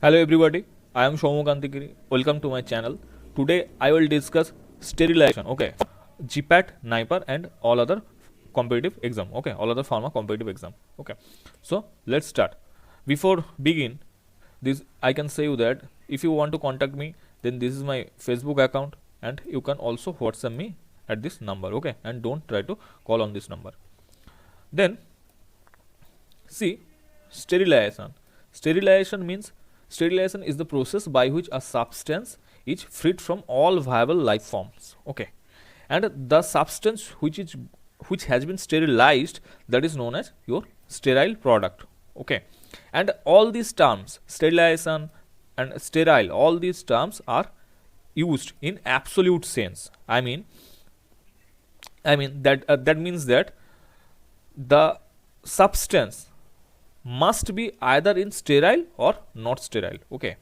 Hello everybody, I am Shomu Kantikiri. Welcome to my channel. Today I will discuss sterilization. Okay, GPAT, NIPER and all other competitive exam. Okay, all other pharma competitive exam. Okay, so let's start. Before begin this, I can say you that if you want to contact me, then this is my Facebook account and you can also WhatsApp me at this number. Okay, and don't try to call on this number. Then see, sterilization. Sterilization is the process by which a substance is freed from all viable life forms. Okay, and the substance which has been sterilized, that is known as your sterile product. Okay, and all these terms, sterilization and sterile, all these terms are used in absolute sense. I mean that means that the substance must be either in sterile or not sterile. Okay,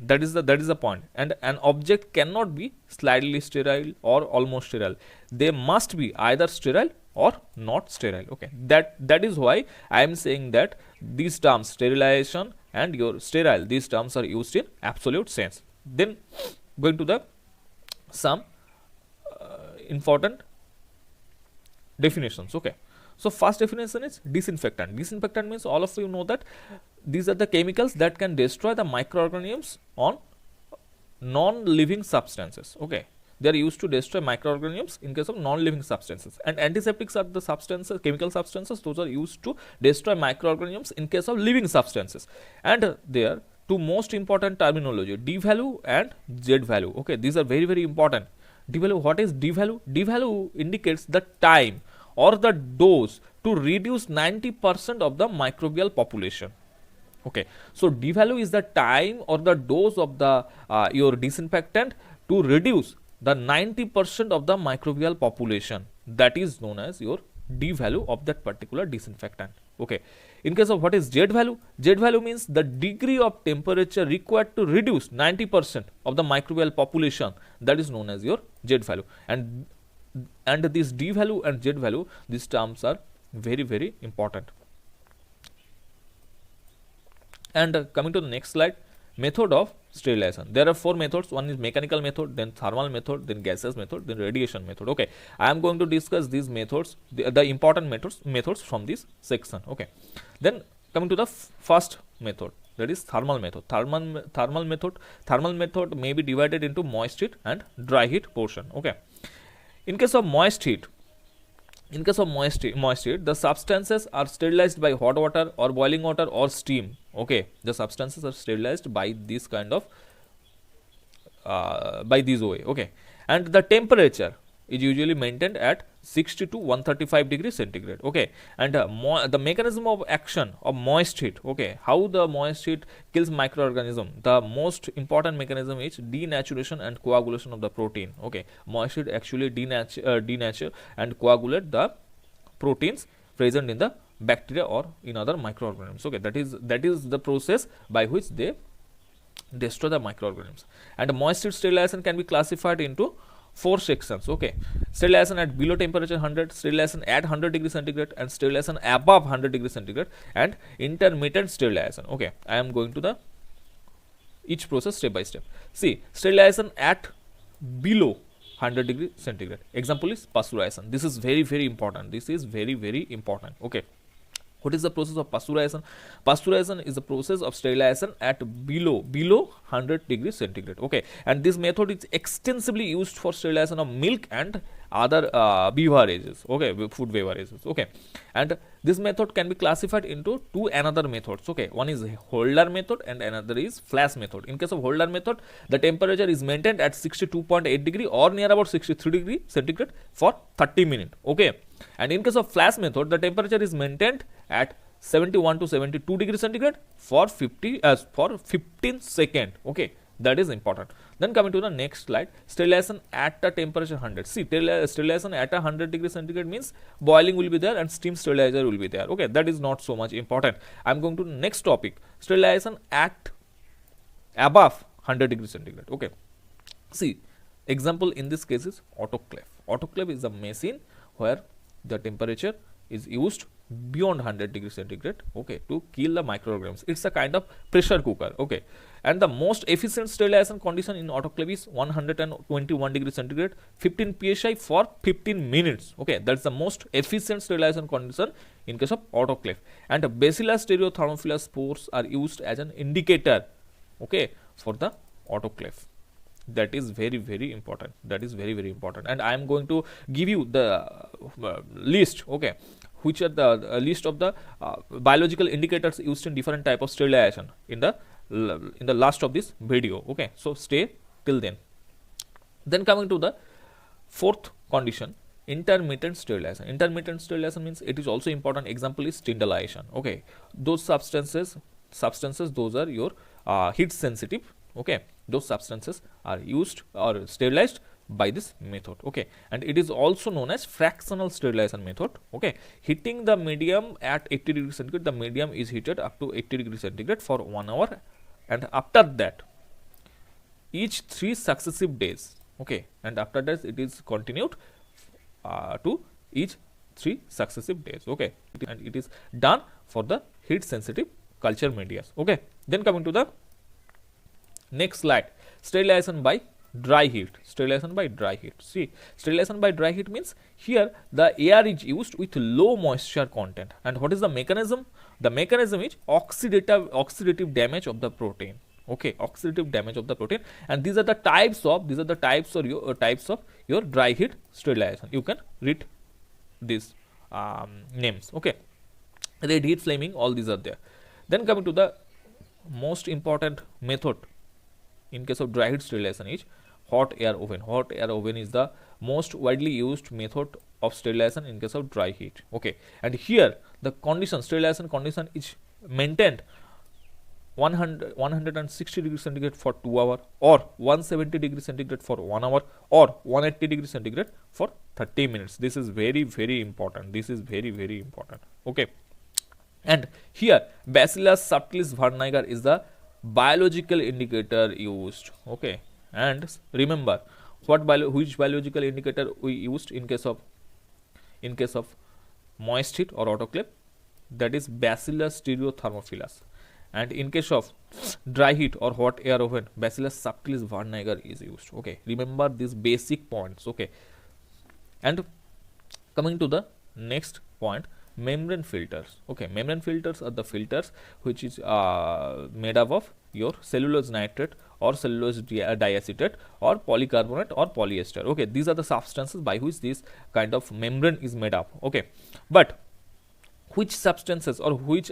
that is the point. And an object cannot be slightly sterile or almost sterile. They must be either sterile or not sterile. Okay, that is why I am saying that these terms, sterilization and your sterile, these terms are used in absolute sense. Then going to the some important definitions. Okay, so first definition is disinfectant. Disinfectant means all of you know that these are the chemicals that can destroy the microorganisms on non-living substances. Okay, they are used to destroy microorganisms in case of non-living substances, and antiseptics are the substances, chemical substances, those are used to destroy microorganisms in case of living substances. And there two most important terminology, D value and Z value. Okay, these are very important. D value, what is D value? D value indicates the time or the dose to reduce 90% of the microbial population. Okay, so D value is the time or the dose of the your disinfectant to reduce the 90% of the microbial population. That is known as your D value of that particular disinfectant. Okay, in case of what is Z value? Z value means the degree of temperature required to reduce 90% of the microbial population. That is known as your Z value. And this D value and Z value, these terms are very important. And coming to the next slide, method of sterilization. There are four methods. One is mechanical method, then thermal method, then gaseous method, then radiation method. Okay, I am going to discuss these methods, the important methods from this section. Okay, then coming to the first method, that is thermal method. Thermal method may be divided into moist heat and dry heat portion. Okay, in case of moist heat, the substances are sterilized by hot water or boiling water or steam. Okay, the substances are sterilized by this kind of by this way. Okay, and the temperature is usually maintained at 60 to 135 degrees centigrade. Okay, and the mechanism of action of moist heat. Okay, how the moist heat kills microorganism? The most important mechanism is denaturation and coagulation of the protein. Okay, moist heat actually denature and coagulate the proteins present in the bacteria or in other microorganisms. Okay, that is the process by which they destroy the microorganisms. And moist heat sterilization can be classified into four sections. Okay, sterilization at below temperature 100, sterilization at 100 degrees centigrade, and sterilization above 100 degrees centigrade, and intermittent sterilization. Okay, I am going to the each process step by step. See, sterilization at below 100 degrees centigrade, example is pasteurization. This is very important. This is very important. Okay, what is the process of pasteurization? Pasteurization is the process of sterilization at below 100 degrees centigrade. Okay, and this method is extensively used for sterilization of milk and other beverages. Okay, food beverages. Okay, and this method can be classified into two another methods. Okay, one is Holder method and another is Flash method. In case of Holder method, the temperature is maintained at 62.8 degree or near about 63 degree centigrade for 30 minutes. Okay, and in case of Flash method, the temperature is maintained at 71 to 72 degree centigrade for 15 seconds. Okay, that is important. Then coming to the next slide, sterilization at a temperature 100. See, sterilization at 100 degree centigrade means boiling will be there and steam sterilizer will be there. Okay, that is not so much important. I am going to the next topic, sterilization at above 100 degree centigrade. Okay, see, example in this case is autoclave. Autoclave is a machine where the temperature is used beyond 100 degrees centigrade, okay, to kill the microorganisms. It's a kind of pressure cooker, okay. And the most efficient sterilization condition in autoclave is 121 degrees centigrade, 15 psi for 15 minutes, okay. That's the most efficient sterilization condition in case of autoclave. And Bacillus stereothermophilus spores are used as an indicator, okay, for the autoclave. That is very, very important. That is very, very important. And I am going to give you the list, okay, which are the list of the biological indicators used in different type of sterilization in the last of this video, okay. So stay till then. Then coming to the fourth condition, intermittent sterilization. Intermittent sterilization means it is also important. Example is tyndallization, okay. Those substances those are your heat sensitive, okay. Those substances are used or sterilized by this method, okay. And it is also known as fractional sterilization method, okay. Heating the medium at 80 degrees centigrade, the medium is heated up to 80 degrees centigrade for 1 hour, and after that each 3 successive days, okay, and after that it is continued to each 3 successive days, okay. And it is done for the heat sensitive culture media, okay. Then coming to the next slide, sterilization by dry heat. Sterilization by dry heat. See, sterilization by dry heat means here the air is used with low moisture content. And what is the mechanism? The mechanism is oxidative damage of the protein. Okay, oxidative damage of the protein. And these are the types of your dry heat sterilization. You can read these names. Okay, red heat, flaming, all these are there. Then coming to the most important method in case of dry heat sterilization is hot air oven. Hot air oven is the most widely used method of sterilization in case of dry heat, okay. And here the sterilization condition is maintained 160 degrees centigrade for 2 hours, or 170 degrees centigrade for 1 hour, or 180 degrees centigrade for 30 minutes. This is very, very important. This is very, very important, okay. And here Bacillus subtilis vernigor is the biological indicator used, okay. And remember which biological indicator we used in case of moist heat or autoclave, that is Bacillus stereothermophilus. And in case of dry heat or hot air oven, Bacillus subtilis vernigor is used, okay. Remember these basic points, okay. And coming to the next point, membrane filters, okay. Membrane filters are the filters which is made up of your cellulose nitrate or cellulose diacetate or polycarbonate or polyester, okay. These are the substances by which this kind of membrane is made up, okay. But which substances or which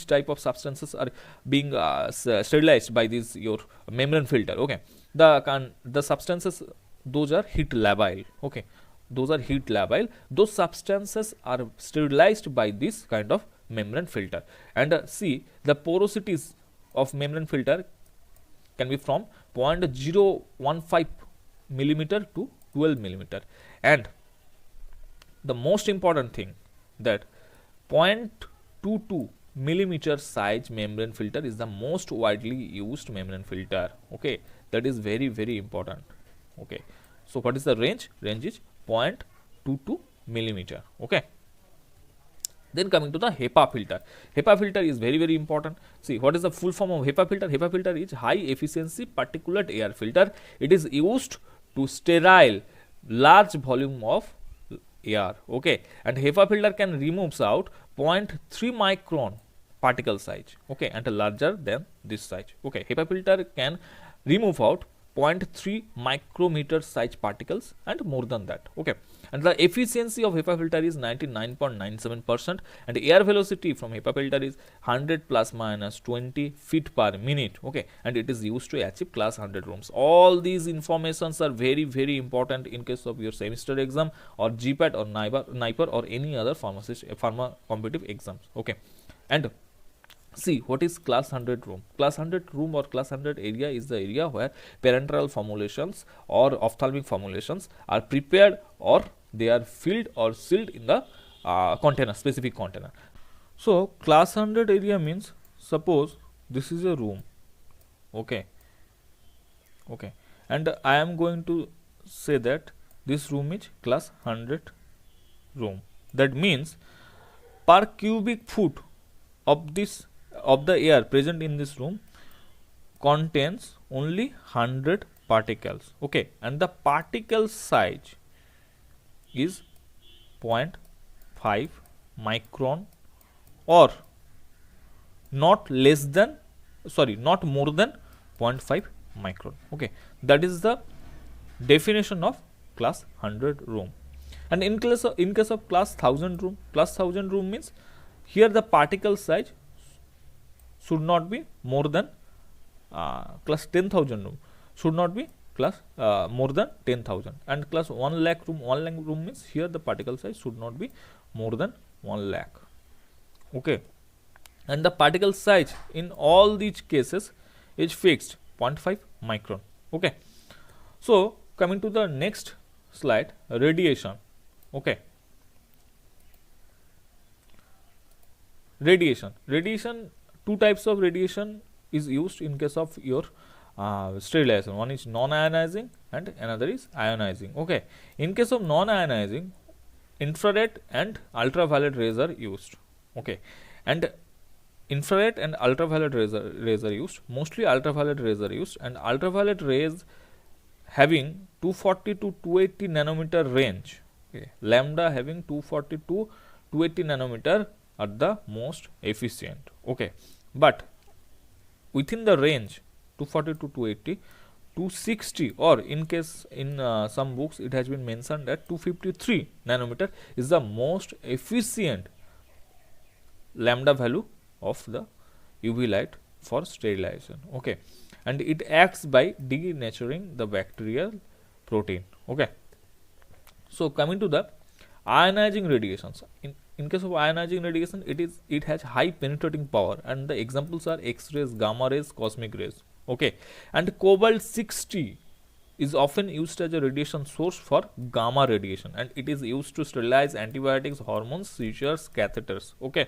type of substances are being sterilized by this your membrane filter, okay. The substances, those are heat labile, okay. Those are heat labile. Those substances are sterilized by this kind of membrane filter. And see, the porosities of membrane filter can be from 0.015 millimeter to 12 millimeter. And the most important thing, that 0.22 millimeter size membrane filter is the most widely used membrane filter, okay. That is very, very important, okay. So what is the range? Range is 0.22 millimeter, okay. Then coming to the HEPA filter. HEPA filter is very, very important. See, what is the full form of HEPA filter? HEPA filter is high efficiency particulate air filter. It is used to sterile large volume of air, okay. And HEPA filter can remove out 0.3 micron particle size, okay, and larger than this size, okay. HEPA filter can remove out 0.3 micrometer size particles and more than that, okay. And the efficiency of HEPA filter is 99.97%, and air velocity from HEPA filter is 100 plus minus 20 feet per minute, okay. And it is used to achieve class 100 rooms. All these informations are very, very important in case of your semester exam or GPAT or NIPER or any other pharma competitive exams, okay. And see, what is class 100 room? Class 100 room or class 100 area is the area where parenteral formulations or ophthalmic formulations are prepared, or they are filled or sealed in the container, specific container. So class 100 area means, suppose this is a room, okay, okay, and I am going to say that this room is class 100 room. That means per cubic foot of the air present in this room contains only 100 particles. Okay, and the particle size is 0.5 micron, or not more than 0.5 micron. Okay, that is the definition of class 100 room. And in case of class 1000 room means here the particle size should not be more than class 10,000 room should not be class more than 10,000, and class 1 lakh room means here the particle size should not be more than 1 lakh. Okay, and the particle size in all these cases is fixed 0.5 micron. Okay, so coming to the next slide, radiation. Okay, radiation, two types of radiation is used in case of your sterilization. One is non-ionizing and another is ionizing. Okay, in case of non-ionizing, infrared and ultraviolet rays are used. Okay, and infrared and ultraviolet rays are used, mostly ultraviolet rays are used, and ultraviolet rays having 240 to 280 nanometer range. Okay, lambda having 240 to 280 nanometer are the most efficient. Okay, but within the range 240 to 280, 260, or in case in some books it has been mentioned that 253 nanometer is the most efficient lambda value of the UV light for sterilization. Okay, and it acts by denaturing the bacterial protein. Okay, so coming to the ionizing radiations, in case of ionizing radiation, it has high penetrating power, and the examples are X-rays, gamma rays, cosmic rays. Okay, and cobalt 60 is often used as a radiation source for gamma radiation, and it is used to sterilize antibiotics, hormones, sutures, catheters. Okay,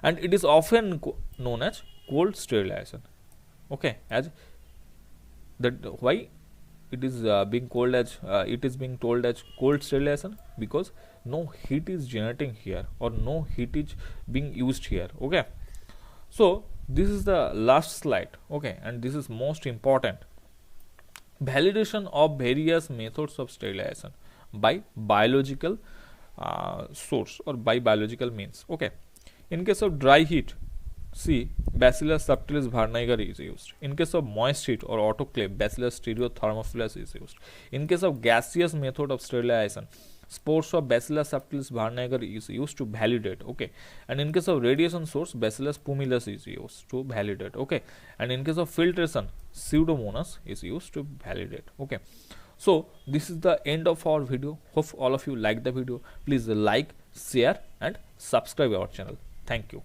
and it is often known as cold sterilization. Okay, as that why it is being told as cold sterilization, because no heat is generating here or no heat is being used here. Okay, so this is the last slide. Okay, and this is most important, validation of various methods of sterilization by biological source or by biological means. Okay, in case of dry heat, see, Bacillus subtilis vernigeri is used. In case of moist heat or autoclave, Bacillus stereothermophilus is used. In case of gaseous method of sterilization, spores of Bacillus subtilis vernigeri is used to validate. Okay, and in case of radiation source, Bacillus pumilus is used to validate. Okay, and in case of filtration, Pseudomonas is used to validate. Okay, so this is the end of our video. Hope all of you like the video. Please like, share and subscribe our channel. Thank you.